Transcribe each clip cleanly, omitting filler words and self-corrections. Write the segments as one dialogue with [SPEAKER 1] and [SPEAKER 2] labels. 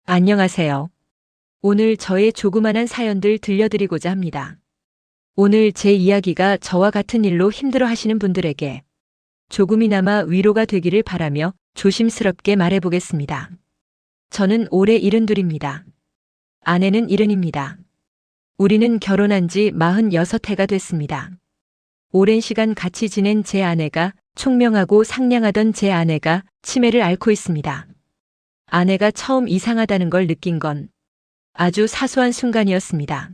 [SPEAKER 1] 안녕하세요. 오늘 저의 조그만한 사연들 들려드리고자 합니다. 오늘 제 이야기가 저와 같은 일로 힘들어 하시는 분들에게 조금이나마 위로가 되기를 바라며 조심스럽게 말해보겠습니다. 저는 올해 72입니다. 아내는 70입니다. 우리는 결혼한 지 46해가 됐습니다. 오랜 시간 같이 지낸 제 아내가 총명하고 상냥하던 제 아내가 치매를 앓고 있습니다. 아내가 처음 이상하다는 걸 느낀 건 아주 사소한 순간이었습니다.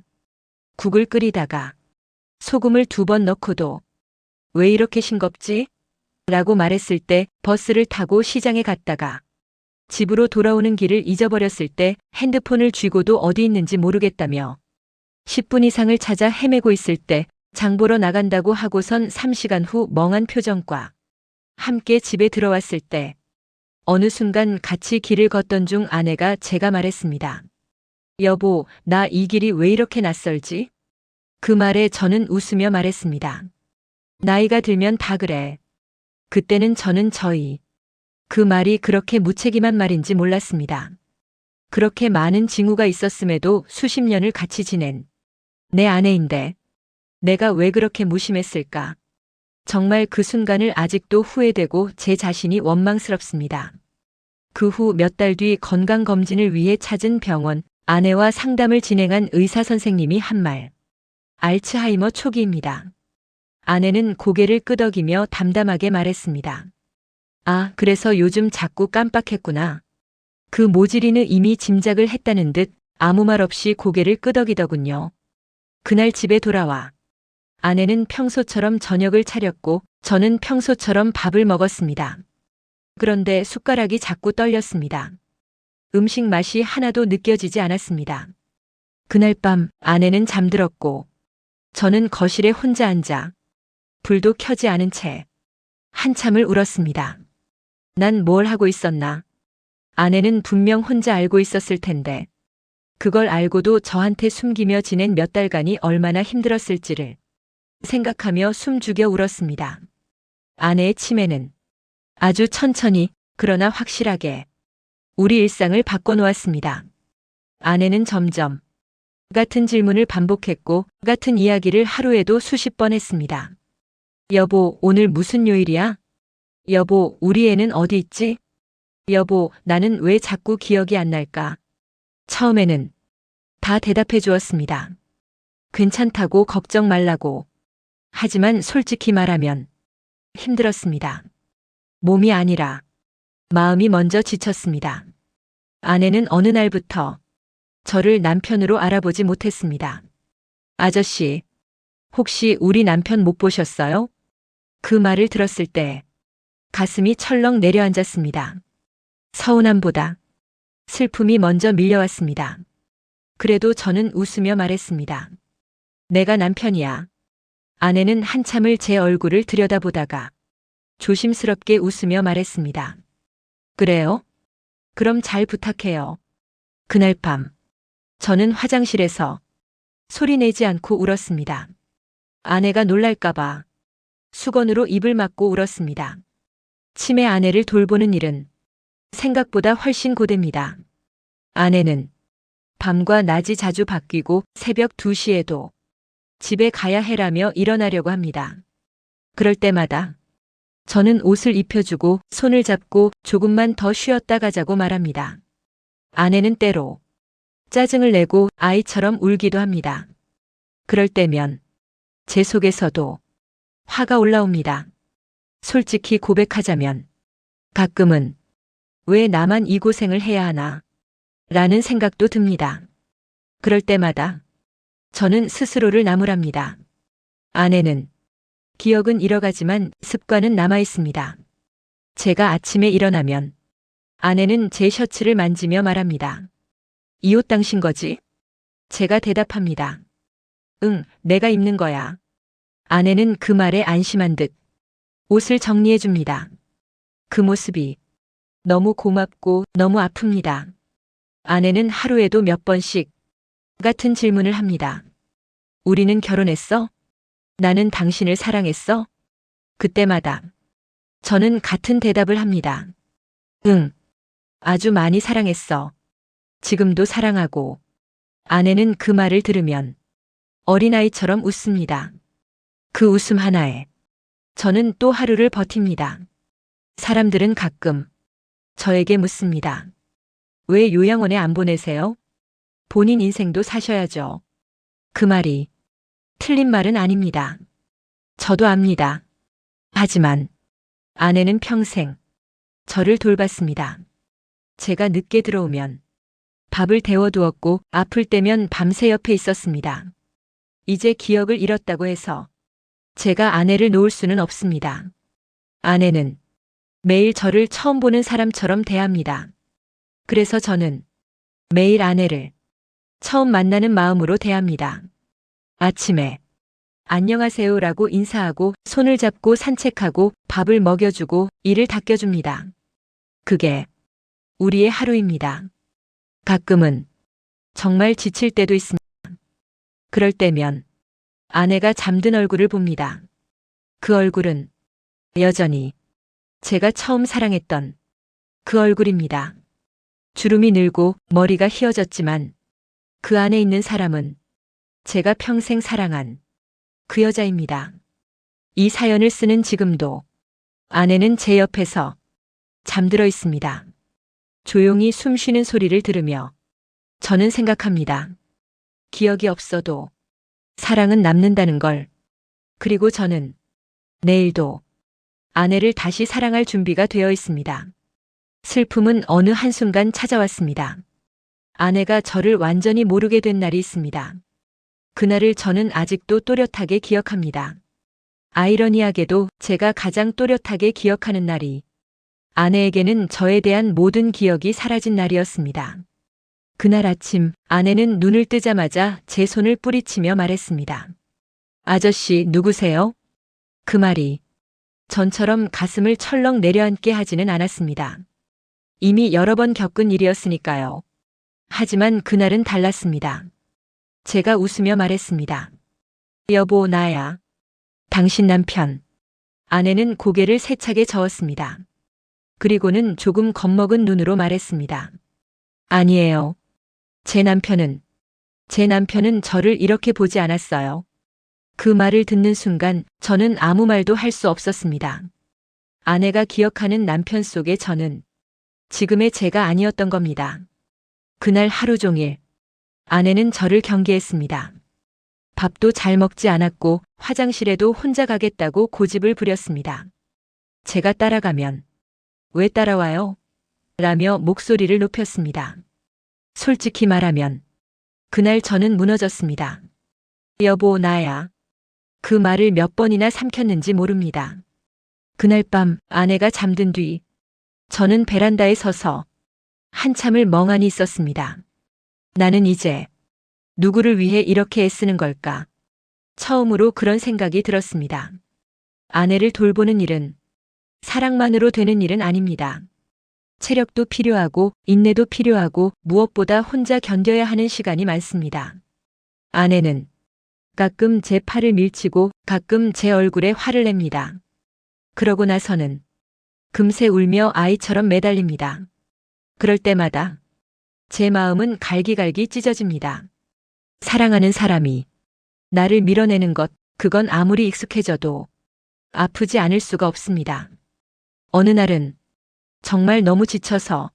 [SPEAKER 1] 국을 끓이다가 소금을 2번 넣고도 왜 이렇게 싱겁지? 라고 말했을 때, 버스를 타고 시장에 갔다가 집으로 돌아오는 길을 잊어버렸을 때, 핸드폰을 쥐고도 어디 있는지 모르겠다며 10분 이상을 찾아 헤매고 있을 때, 장 보러 나간다고 하고선 3시간 후 멍한 표정과 함께 집에 들어왔을 때, 어느 순간 같이 길을 걷던 중 아내가 제가 말했습니다. 여보, 나 이 길이 왜 이렇게 낯설지? 그 말에 저는 웃으며 말했습니다. 나이가 들면 다 그래. 그때는 저는 그 말이 그렇게 무책임한 말인지 몰랐습니다. 그렇게 많은 징후가 있었음에도 수십 년을 같이 지낸 내 아내인데 내가 왜 그렇게 무심했을까? 정말 그 순간을 아직도 후회되고 제 자신이 원망스럽습니다. 그 후 몇 달 뒤 건강검진을 위해 찾은 병원, 아내와 상담을 진행한 의사 선생님이 한 말. 알츠하이머 초기입니다. 아내는 고개를 끄덕이며 담담하게 말했습니다. 아, 그래서 요즘 자꾸 깜빡했구나. 그 모질이는 이미 짐작을 했다는 듯 아무 말 없이 고개를 끄덕이더군요. 그날 집에 돌아와 아내는 평소처럼 저녁을 차렸고 저는 평소처럼 밥을 먹었습니다. 그런데 숟가락이 자꾸 떨렸습니다. 음식 맛이 하나도 느껴지지 않았습니다. 그날 밤 아내는 잠들었고 저는 거실에 혼자 앉아 불도 켜지 않은 채 한참을 울었습니다. 난 뭘 하고 있었나? 아내는 분명 혼자 알고 있었을 텐데 그걸 알고도 저한테 숨기며 지낸 몇 달간이 얼마나 힘들었을지를 생각하며 숨죽여 울었습니다. 아내의 치매는 아주 천천히 그러나 확실하게 우리 일상을 바꿔놓았습니다. 아내는 점점 같은 질문을 반복했고 같은 이야기를 하루에도 수십 번 했습니다. 여보, 오늘 무슨 요일이야? 여보, 우리 애는 어디 있지? 여보, 나는 왜 자꾸 기억이 안 날까? 처음에는 다 대답해 주었습니다. 괜찮다고 걱정 말라고. 하지만 솔직히 말하면 힘들었습니다. 몸이 아니라 마음이 먼저 지쳤습니다. 아내는 어느 날부터 저를 남편으로 알아보지 못했습니다. 아저씨, 혹시 우리 남편 못 보셨어요? 그 말을 들었을 때 가슴이 철렁 내려앉았습니다. 서운함보다 슬픔이 먼저 밀려왔습니다. 그래도 저는 웃으며 말했습니다. 내가 남편이야. 아내는 한참을 제 얼굴을 들여다보다가 조심스럽게 웃으며 말했습니다. 그래요? 그럼 잘 부탁해요. 그날 밤 저는 화장실에서 소리 내지 않고 울었습니다. 아내가 놀랄까봐 수건으로 입을 막고 울었습니다. 치매 아내를 돌보는 일은 생각보다 훨씬 고됩니다. 아내는 밤과 낮이 자주 바뀌고 새벽 2시에도 집에 가야 해라며 일어나려고 합니다. 그럴 때마다 저는 옷을 입혀주고 손을 잡고 조금만 더 쉬었다 가자고 말합니다. 아내는 때로 짜증을 내고 아이처럼 울기도 합니다. 그럴 때면 제 속에서도 화가 올라옵니다. 솔직히 고백하자면 가끔은 왜 나만 이 고생을 해야 하나 라는 생각도 듭니다. 그럴 때마다 저는 스스로를 나무랍니다. 아내는 기억은 잃어가지만 습관은 남아있습니다. 제가 아침에 일어나면 아내는 제 셔츠를 만지며 말합니다. 이 옷 당신 거지? 제가 대답합니다. 응, 내가 입는 거야. 아내는 그 말에 안심한 듯 옷을 정리해 줍니다. 그 모습이 너무 고맙고 너무 아픕니다. 아내는 하루에도 몇 번씩 같은 질문을 합니다. 우리는 결혼했어? 나는 당신을 사랑했어? 그때마다 저는 같은 대답을 합니다. 응, 아주 많이 사랑했어. 지금도 사랑하고. 아내는 그 말을 들으면 어린아이처럼 웃습니다. 그 웃음 하나에 저는 또 하루를 버팁니다. 사람들은 가끔 저에게 묻습니다. 왜 요양원에 안 보내세요? 본인 인생도 사셔야죠. 그 말이 틀린 말은 아닙니다. 저도 압니다. 하지만 아내는 평생 저를 돌봤습니다. 제가 늦게 들어오면 밥을 데워두었고 아플 때면 밤새 옆에 있었습니다. 이제 기억을 잃었다고 해서 제가 아내를 놓을 수는 없습니다. 아내는 매일 저를 처음 보는 사람처럼 대합니다. 그래서 저는 매일 아내를 처음 만나는 마음으로 대합니다. 아침에 안녕하세요라고 인사하고 손을 잡고 산책하고 밥을 먹여주고 이를 닦여줍니다. 그게 우리의 하루입니다. 가끔은 정말 지칠 때도 있습니다. 그럴 때면 아내가 잠든 얼굴을 봅니다. 그 얼굴은 여전히 제가 처음 사랑했던 그 얼굴입니다. 주름이 늘고 머리가 휘어졌지만 그 안에 있는 사람은 제가 평생 사랑한 그 여자입니다. 이 사연을 쓰는 지금도 아내는 제 옆에서 잠들어 있습니다. 조용히 숨 쉬는 소리를 들으며 저는 생각합니다. 기억이 없어도 사랑은 남는다는 걸. 그리고 저는 내일도 아내를 다시 사랑할 준비가 되어 있습니다. 슬픔은 어느 한순간 찾아왔습니다. 아내가 저를 완전히 모르게 된 날이 있습니다. 그날을 저는 아직도 또렷하게 기억합니다. 아이러니하게도 제가 가장 또렷하게 기억하는 날이 아내에게는 저에 대한 모든 기억이 사라진 날이었습니다. 그날 아침 아내는 눈을 뜨자마자 제 손을 뿌리치며 말했습니다. 아저씨 누구세요? 그 말이 전처럼 가슴을 철렁 내려앉게 하지는 않았습니다. 이미 여러 번 겪은 일이었으니까요. 하지만 그날은 달랐습니다. 제가 웃으며 말했습니다. 여보 나야. 당신 남편. 아내는 고개를 세차게 저었습니다. 그리고는 조금 겁먹은 눈으로 말했습니다. 아니에요. 제 남편은 저를 이렇게 보지 않았어요. 그 말을 듣는 순간 저는 아무 말도 할 수 없었습니다. 아내가 기억하는 남편 속에 저는 지금의 제가 아니었던 겁니다. 그날 하루 종일 아내는 저를 경계했습니다. 밥도 잘 먹지 않았고 화장실에도 혼자 가겠다고 고집을 부렸습니다. 제가 따라가면 왜 따라와요? 라며 목소리를 높였습니다. 솔직히 말하면 그날 저는 무너졌습니다. 여보 나야. 그 말을 몇 번이나 삼켰는지 모릅니다. 그날 밤 아내가 잠든 뒤 저는 베란다에 서서 한참을 멍하니 있었습니다. 나는 이제 누구를 위해 이렇게 애쓰는 걸까? 처음으로 그런 생각이 들었습니다. 아내를 돌보는 일은 사랑만으로 되는 일은 아닙니다. 체력도 필요하고 인내도 필요하고 무엇보다 혼자 견뎌야 하는 시간이 많습니다. 아내는 가끔 제 팔을 밀치고 가끔 제 얼굴에 화를 냅니다. 그러고 나서는 금세 울며 아이처럼 매달립니다. 그럴 때마다 제 마음은 갈기갈기 찢어집니다. 사랑하는 사람이 나를 밀어내는 것, 그건 아무리 익숙해져도 아프지 않을 수가 없습니다. 어느 날은 정말 너무 지쳐서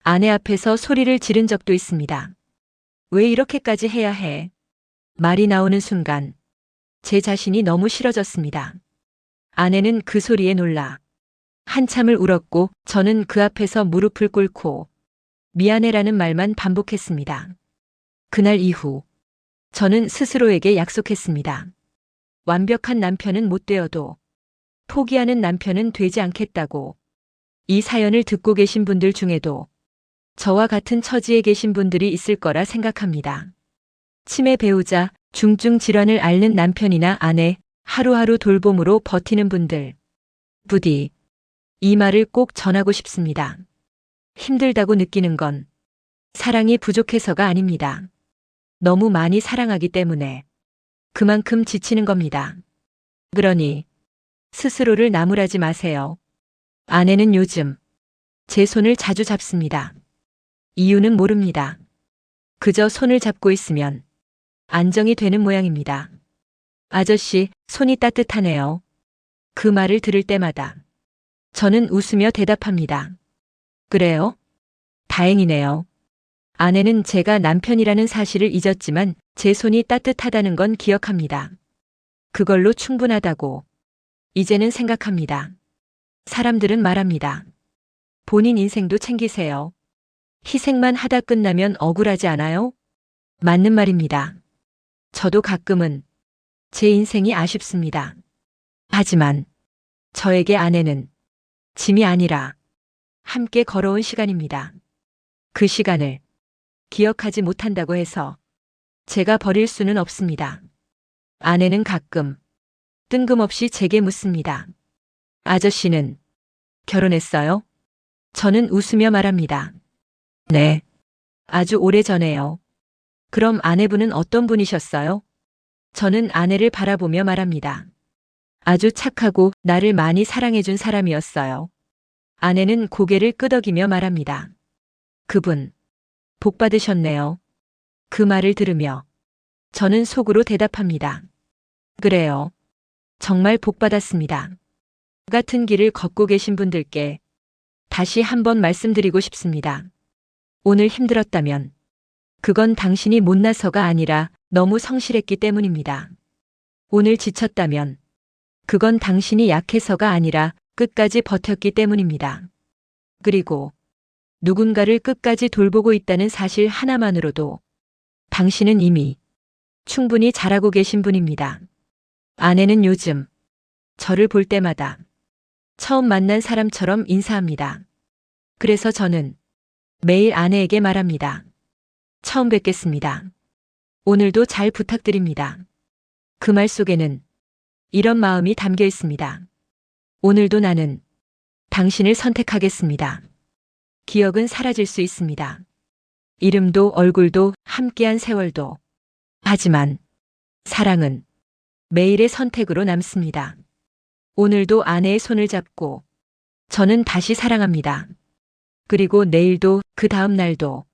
[SPEAKER 1] 아내 앞에서 소리를 지른 적도 있습니다. 왜 이렇게까지 해야 해? 말이 나오는 순간 제 자신이 너무 싫어졌습니다. 아내는 그 소리에 놀라 한참을 울었고 저는 그 앞에서 무릎을 꿇고 미안해라는 말만 반복했습니다. 그날 이후 저는 스스로에게 약속했습니다. 완벽한 남편은 못 되어도 포기하는 남편은 되지 않겠다고. 이 사연을 듣고 계신 분들 중에도 저와 같은 처지에 계신 분들이 있을 거라 생각합니다. 치매 배우자, 중증 질환을 앓는 남편이나 아내, 하루하루 돌봄으로 버티는 분들. 부디 이 말을 꼭 전하고 싶습니다. 힘들다고 느끼는 건 사랑이 부족해서가 아닙니다. 너무 많이 사랑하기 때문에 그만큼 지치는 겁니다. 그러니 스스로를 나무라지 마세요. 아내는 요즘 제 손을 자주 잡습니다. 이유는 모릅니다. 그저 손을 잡고 있으면 안정이 되는 모양입니다. 아저씨, 손이 따뜻하네요. 그 말을 들을 때마다 저는 웃으며 대답합니다. 그래요? 다행이네요. 아내는 제가 남편이라는 사실을 잊었지만 제 손이 따뜻하다는 건 기억합니다. 그걸로 충분하다고 이제는 생각합니다. 사람들은 말합니다. 본인 인생도 챙기세요. 희생만 하다 끝나면 억울하지 않아요? 맞는 말입니다. 저도 가끔은 제 인생이 아쉽습니다. 하지만 저에게 아내는 짐이 아니라 함께 걸어온 시간입니다. 그 시간을 기억하지 못한다고 해서 제가 버릴 수는 없습니다. 아내는 가끔 뜬금없이 제게 묻습니다. 아저씨는 결혼했어요? 저는 웃으며 말합니다. 네. 아주 오래전에요. 그럼 아내분은 어떤 분이셨어요? 저는 아내를 바라보며 말합니다. 아주 착하고 나를 많이 사랑해준 사람이었어요. 아내는 고개를 끄덕이며 말합니다. 그분, 복 받으셨네요. 그 말을 들으며 저는 속으로 대답합니다. 그래요. 정말 복 받았습니다. 같은 길을 걷고 계신 분들께 다시 한번 말씀드리고 싶습니다. 오늘 힘들었다면 그건 당신이 못나서가 아니라 너무 성실했기 때문입니다. 오늘 지쳤다면 그건 당신이 약해서가 아니라 끝까지 버텼기 때문입니다. 그리고 누군가를 끝까지 돌보고 있다는 사실 하나만으로도 당신은 이미 충분히 잘하고 계신 분입니다. 아내는 요즘 저를 볼 때마다 처음 만난 사람처럼 인사합니다. 그래서 저는 매일 아내에게 말합니다. 처음 뵙겠습니다. 오늘도 잘 부탁드립니다. 그 말 속에는 이런 마음이 담겨 있습니다. 오늘도 나는 당신을 선택하겠습니다. 기억은 사라질 수 있습니다. 이름도 얼굴도 함께한 세월도. 하지만 사랑은 매일의 선택으로 남습니다. 오늘도 아내의 손을 잡고 저는 다시 사랑합니다. 그리고 내일도 그 다음 날도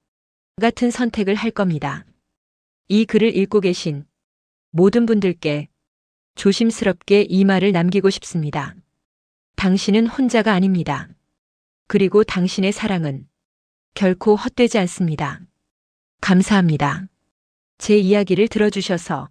[SPEAKER 1] 같은 선택을 할 겁니다. 이 글을 읽고 계신 모든 분들께 조심스럽게 이 말을 남기고 싶습니다. 당신은 혼자가 아닙니다. 그리고 당신의 사랑은 결코 헛되지 않습니다. 감사합니다. 제 이야기를 들어주셔서